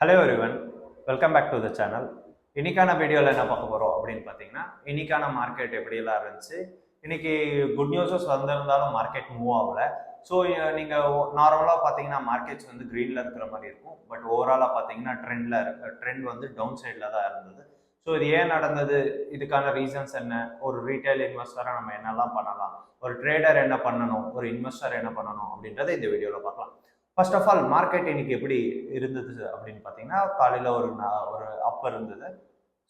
Hello everyone, welcome back to the channel. இன்னைக்கான வீடியோவில் என்ன பார்க்க போகிறோம் அப்படின்னு பார்த்தீங்கன்னா, இன்னைக்கான மார்க்கெட் எப்படியெல்லாம் இருந்துச்சு. இன்னைக்கு குட் நியூஸஸ் வந்திருந்தாலும் மார்க்கெட் மூவ் ஆகல. ஸோ நீங்கள் நார்மலாக பார்த்தீங்கன்னா மார்க்கெட்ஸ் வந்து க்ரீனில் இருக்கிற மாதிரி இருக்கும். பட் ஓவராலாக பார்த்தீங்கன்னா ட்ரெண்ட் வந்து டவுன் சைடில் தான் இருந்தது. ஸோ இது ஏன் நடந்தது, இதுக்கான ரீசன்ஸ் என்ன, ஒரு ரீட்டைல் இன்வெஸ்டராக நம்ம என்னெல்லாம் பண்ணலாம், ஒரு ட்ரேடர் என்ன பண்ணணும், ஒரு இன்வெஸ்டர் என்ன பண்ணணும் அப்படின்றத இந்த வீடியோவில் பார்க்கலாம். ஃபர்ஸ்ட் ஆஃப் ஆல் மார்க்கெட் இன்னைக்கு எப்படி இருந்தது அப்படின்னு பார்த்தீங்கன்னா, காலையில் ஒரு அப் இருந்தது.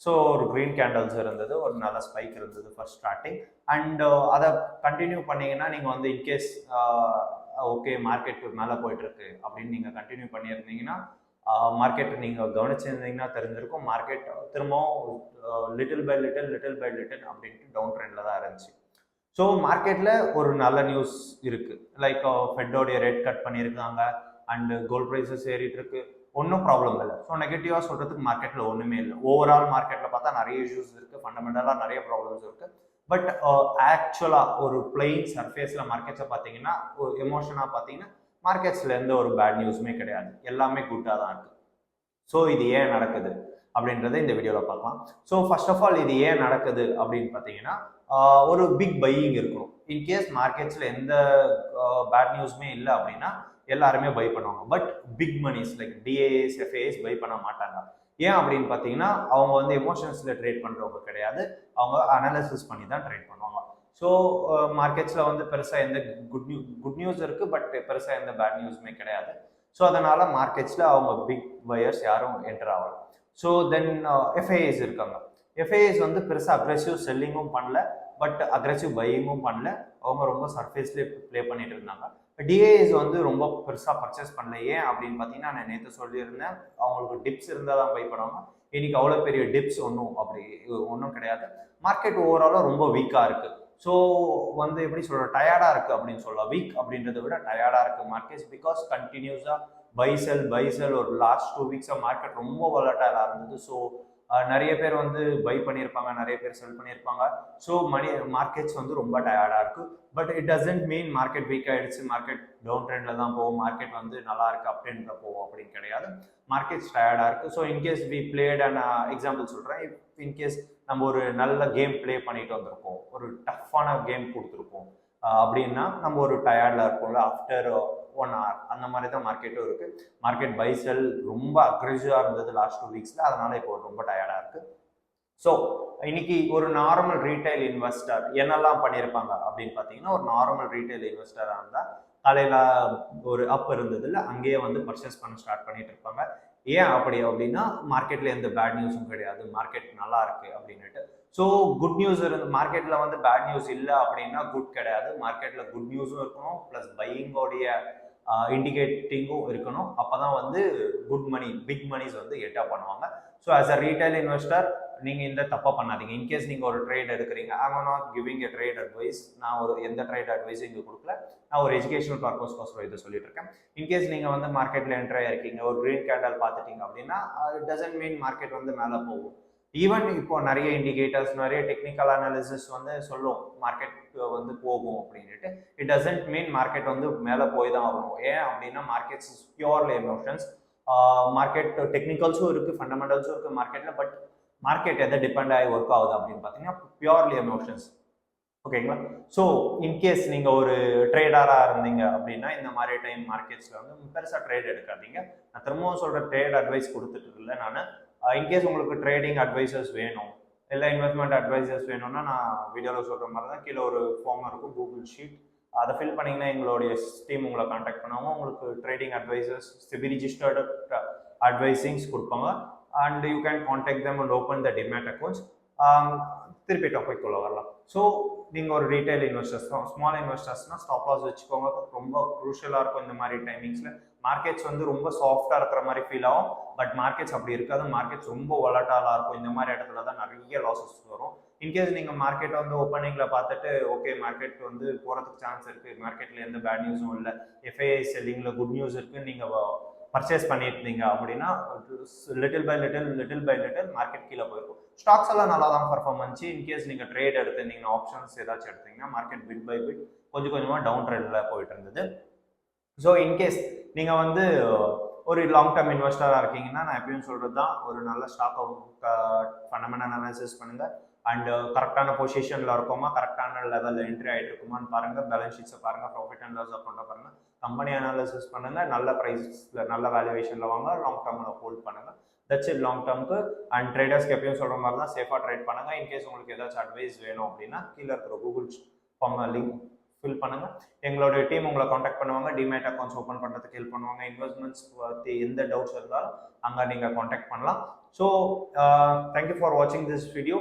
ஸோ ஒரு க்ரீன் கேண்டல்ஸ் இருந்தது, ஒரு நல்ல ஸ்பைக் இருந்தது ஃபர்ஸ்ட் ஸ்டார்டிங். அண்ட் அதை கண்டினியூ பண்ணீங்கன்னா நீங்கள் வந்து இன்கேஸ் ஓகே மார்க்கெட் மேலே போயிட்டு இருக்கு அப்படின்னு நீங்கள் கண்டினியூ பண்ணியிருந்தீங்கன்னா, மார்க்கெட் நீங்கள் கவனிச்சிருந்தீங்கன்னா தெரிஞ்சிருக்கும், மார்க்கெட் திரும்பவும் லிட்டில் பை லிட்டில் அப்படின்ட்டு டவுன் ட்ரெண்டில் தான் இருந்துச்சு. ஸோ மார்க்கெட்டில் ஒரு நல்ல நியூஸ் இருக்குது. லைக் ஃபெட்டோடைய ரேட் கட் பண்ணியிருக்காங்க அண்டு கோல்ட் ப்ரைஸஸ் ஏறிட்டு இருக்கு. ஒன்றும் ப்ராப்ளம் இல்லை. ஸோ நெகட்டிவாக சொல்கிறதுக்கு மார்க்கெட்டில் ஒன்றுமே இல்லை. ஓவரால் மார்க்கெட்டில் பார்த்தா நிறைய இஷ்யூஸ் இருக்குது, ஃபண்டமெண்டலாக நிறைய ப்ராப்ளம்ஸ் இருக்குது. பட் ஆக்சுவலாக ஒரு பிளெயின் சர்ஃபேஸில் மார்க்கெட்ஸை பார்த்தீங்கன்னா, ஒரு எமோஷனாக பார்த்தீங்கன்னா மார்க்கெட்ஸில் எந்த ஒரு பேட் நியூஸுமே கிடையாது, எல்லாமே குட்டாக தான் இருக்குது. ஸோ இது ஏன் நடக்குது அப்படின்றத இந்த வீடியோவில் பார்க்கலாம். ஸோ ஃபர்ஸ்ட் ஆஃப் ஆல் இது ஏன் நடக்குது அப்படின்னு பார்த்தீங்கன்னா, ஒரு பிக் பையிங் இருக்கணும். இன்கேஸ் மார்க்கெட்ஸில் எந்த பேட் நியூஸுமே இல்லை அப்படின்னா எல்லாருமே பை பண்ணுவாங்க. But big moneys like DAS, FAS buy பண்ண மாட்டாங்க. ஏன் அப்படின்னு பார்த்தீங்கன்னா, அவங்க வந்து எமோஷன்ஸில் ட்ரேட் பண்ணுறவங்க கிடையாது, அவங்க அனாலிசிஸ் பண்ணி தான் ட்ரேட் பண்ணுவாங்க. ஸோ மார்க்கெட்ஸில் வந்து பெருசாக எந்த குட் நியூஸ் இருக்குது, பட் பெருசாக எந்த பேட் நியூஸுமே கிடையாது. ஸோ அதனால் மார்க்கெட்ஸில் அவங்க பிக் பையர்ஸ் யாரும் என்டர் ஆகல. ஸோ தென் எஃப்ஐஏஸ் இருக்காங்க. எஃப்ஐஏஸ் வந்து பெருசாக அக்ரெசிவ் செல்லிங்கும் பண்ணல, பட் அக்ரெசிவ் பையிங்கும் பண்ணல. அவங்க ரொம்ப சர்ஃபேஸ்லேயே ப்ளே பண்ணிட்டு இருந்தாங்க. டிஏஎஸ் வந்து ரொம்ப பெருசாக பர்ச்சேஸ் பண்ணல. ஏன் அப்படின்னு பார்த்தீங்கன்னா, நான் நேற்று சொல்லியிருந்தேன், அவங்களுக்கு டிப்ஸ் இருந்தால் தான் பை பண்ணுவாங்க. இன்னைக்கு அவ்வளோ பெரிய டிப்ஸ் ஒன்றும் கிடையாது. மார்க்கெட் ஓவராலாக ரொம்ப வீக்காக இருக்குது. ஸோ வந்து எப்படி சொல்கிற, டயர்டாக இருக்குது அப்படின்னு சொல்லலாம். வீக் அப்படின்றத விட டயர்டாக இருக்குது மார்க்கெட்ஸ். பிகாஸ் கண்டினியூஸாக பை செல் ஒரு லாஸ்ட் 2 வீக்ஸாக மார்க்கெட் ரொம்ப வொலட்டைலாக இருந்தது. ஸோ நிறைய பேர் வந்து பை பண்ணியிருப்பாங்க, நிறைய பேர் செல் பண்ணியிருப்பாங்க. ஸோ மார்க்கெட்ஸ் வந்து ரொம்ப டயர்டாக இருக்குது. But it doesn't mean market week ஆகிடுச்சு, மார்க்கெட் டவுன் ட்ரெண்டில் தான் போகும், மார்க்கெட் வந்து நல்லா இருக்குது அப்படின்ற போகும் அப்படின்னு கிடையாது. மார்க்கெட்ஸ் டயர்டாக இருக்குது. So in case we played and example சொல்கிறேன், இன்கேஸ் நம்ம ஒரு நல்ல கேம் ப்ளே பண்ணிட்டு வந்திருக்கோம், ஒரு டஃப்பான கேம் கொடுத்துருக்கோம் அப்படின்னா நம்ம ஒரு டயர்டில் இருப்போம்ல ஆஃப்டர் 1 hour, அந்த மாதிரி தான் மார்க்கெட்டும் இருக்குது. மார்க்கெட் பை செல் ரொம்ப அக்ரெசிவாக இருந்தது லாஸ்ட் 2 வீக்ஸில், அதனால இப்போ ரொம்ப டயர்டாக இருக்குது. ஸோ இன்னைக்கு ஒரு நார்மல் ரீட்டைல் இன்வெஸ்டர் என்னெல்லாம் பண்ணியிருப்பாங்க அப்படின்னு பார்த்தீங்கன்னா, ஒரு நார்மல் ரீட்டைல் இன்வெஸ்டராக இருந்தால் காலையில் ஒரு அப் இருந்தது இல்லை, அங்கேயே வந்து பர்ச்சேஸ் பண்ண ஸ்டார்ட் பண்ணிட்டு இருப்பாங்க. ஏன் அப்படின்னா மார்க்கெட்டில் எந்த பேட் நியூஸும் கிடையாது, மார்க்கெட் நல்லா இருக்கு அப்படின்னுட்டு. ஸோ குட் நியூஸ் மார்க்கெட்டில் வந்து பேட் நியூஸ் இல்லை அப்படின்னா குட் கிடையாது. மார்க்கெட்டில் குட் நியூஸும் இருக்கணும், ப்ளஸ் பையிங்கோடைய இண்டிகேட்டிங்கும் இருக்கணும். அப்போ தான் வந்து குட் மணி, பிக் மணிஸ் வந்து எட்டா பண்ணுவாங்க. So as a retail investor நீங்கள் இந்த தப்பாக பண்ணாதீங்க. இன்கேஸ் நீங்கள் ஒரு ட்ரேட் எடுக்கிறீங்க, I am not giving a trade advice. நான் ஒரு எந்த ட்ரேட் அட்வைஸும் இங்கே கொடுக்கல, நான் ஒரு எஜுகேஷனல் பர்பஸ்க்கோசரம் இதை சொல்லிட்டு இருக்கேன். இன்கேஸ் நீங்கள் வந்து மார்க்கெட்டில் என்ட்ரி ஆயிருக்கீங்க, ஒரு க்ரீன் கேண்டல் பார்த்துட்டீங்க அப்படின்னா இட் டசன்ட் மீன் மார்க்கெட் வந்து மேலே போகும். ஈவன் இப்போ நிறைய இண்டிகேட்டர்ஸ், நிறைய டெக்னிக்கல் அனாலிசிஸ் வந்து சொல்லும் மார்க்கெட் வந்து போகும் அப்படின்ட்டு. இட் டசன்ட் மீன் மார்க்கெட் வந்து மேலே போய் தான் ஆகணும். ஏன் அப்படின்னா markets is purely emotions. Market டெக்னிக்கல்ஸும் இருக்குது, ஃபண்டமெண்டல்ஸும் இருக்குது மார்க்கெட்டில். பட் மார்க்கெட் எதை டிபெண்ட் ஆகி ஒர்க் ஆகுது அப்படின்னு பார்த்தீங்கன்னா பியூர்லி எமோஷன்ஸ். ஓகேங்களா? ஸோ இன்கேஸ் நீங்கள் ஒரு ட்ரேடராக இருந்தீங்க அப்படின்னா இந்த மாதிரி டைம் மார்க்கெட்ஸில் வந்து பெருசாக ட்ரேட் எடுக்காதீங்க. நான் திரும்பவும் சொல்கிற ட்ரேட் அட்வைஸ் கொடுத்துட்டு இல்லை நான். இன்கேஸ் உங்களுக்கு ட்ரேடிங் அட்வைசர்ஸ் வேணும், இல்லை இன்வெஸ்ட்மெண்ட் அட்வைசர்ஸ் வேணும்னா நான் வீடியோவில் சொல்கிற மாதிரி தான் கீழே ஒரு ஃபார்ம் இருக்கும், கூகுள் ஷீட், அதை ஃபில் பண்ணிங்கன்னா எங்களுடைய டீம் உங்களை கான்டாக்ட் பண்ணுவாங்க. உங்களுக்கு ட்ரேடிங் அட்வைசர்ஸ், செபி ரிஜிஸ்டர்டு அட்வைசிங்ஸ் கொடுப்பாங்க. And you can contact them and open the demat accounts. திருப்பி டாபிக் வரலாம். ஸோ நீங்கள் ஒரு ரீட்டைல் இன்வெஸ்டர்ஸ் தான், ஸ்மால் இன்வெஸ்டர்ஸ்னால் ஸ்டாப் லாஸ் வச்சுக்கோங்க. ரொம்ப க்ரூஷியலாக இருக்கும் இந்த மாதிரி டைமிங்ஸில். மார்க்கெட்ஸ் வந்து ரொம்ப சாஃப்டாக இருக்கிற மாதிரி ஃபீல் ஆகும், பட் மார்க்கெட்ஸ் அப்படி இருக்காது. மார்க்கெட்ஸ் ரொம்ப வொலட்டாலாக இருக்கும். இந்த மாதிரி இடத்துல தான் நிறைய லாஸஸ் வரும். இன்கேஸ் நீங்கள் மார்க்கெட் வந்து ஓப்பனிங்கில் பார்த்துட்டு ஓகே மார்க்கெட் வந்து போகிறதுக்கு சான்ஸ் இருக்குது, மார்க்கெட்டில் எந்த பேட் நியூஸும் இல்லை, எஃப்ஐஐ செல்லிங்கில் குட் நியூஸ் இருக்குன்னு நீங்கள் பர்ச்சேஸ் பண்ணியிருந்தீங்க அப்படின்னா லிட்டில் பை லிட்டில் மார்க்கெட் கீழே போயிருக்கும். ஸ்டாக்ஸ் எல்லாம் நல்லா தான் பர்ஃபார்ம் பண்ணிச்சு. இன்கேஸ் நீங்கள் ட்ரேட் எடுத்திருந்தீங்கன்னா, ஆப்ஷன்ஸ் ஏதாச்சும் எடுத்தீங்கன்னா மார்க்கெட் பிட் பை பிட் கொஞ்சம் கொஞ்சமாக டவுன் ட்ரெண்டில் போயிட்டு இருந்தது. ஸோ இன்கேஸ் நீங்கள் வந்து ஒரு லாங் டேர்ம் இன்வெஸ்டராக இருக்கீங்கன்னா நான் எப்பயும் சொல்கிறது தான், ஒரு நல்ல ஸ்டாக்கை ஃபண்டமெண்டல் அனாலிசிஸ் பண்ணுங்கள். அண்ட் கரெக்டான பொசிஷனில் இருக்கோமா, கரெக்டான லெவலில் என்ட்ரி ஆகிட்டு இருக்குமான்னு பாருங்கள், பேலன்ஸ் ஷீட்ஸை பாருங்கள், ப்ராஃபிட் அண்ட் லாஸ் அக்கௌண்ட்டை பாருங்கள், கம்பெனி அனாலிசிஸ் பண்ணுங்கள், நல்ல ப்ரைஸில் நல்ல வேல்யூவேஷனில் வாங்க, லாங் டேர்மில் ஹோல்ட் பண்ணுங்கள். தட்ஸ் இட் லாங் டேர்முக்கு. அண்ட் ட்ரேடர்ஸ்க்கு எப்பயும் சொல்கிற மாதிரி தான் சேஃபாக ட்ரேட் பண்ணுங்கள். இன்கேஸ் உங்களுக்கு ஏதாச்சும் அட்வைஸ் வேணும் அப்படின்னா கீழே இருக்கிற கூகுள் ஃபார்ம் லிங்க் ஃபில் பண்ணுங்கள். எங்களுடைய டீம் உங்களை காண்டாக்ட் பண்ணுவாங்க, டிமேட் அக்கௌண்ட்ஸ் ஓப்பன் பண்ணுறதுக்கு ஹெல்ப் பண்ணுவாங்க. இன்வெஸ்ட்மெண்ட்ஸ் பற்றி எந்த டவுட்ஸ் இருந்தாலும் அங்கே நீங்கள் காண்டாக்ட் பண்ணலாம். ஸோ தேங்க்யூ ஃபார் வாட்சிங் திஸ் வீடியோ.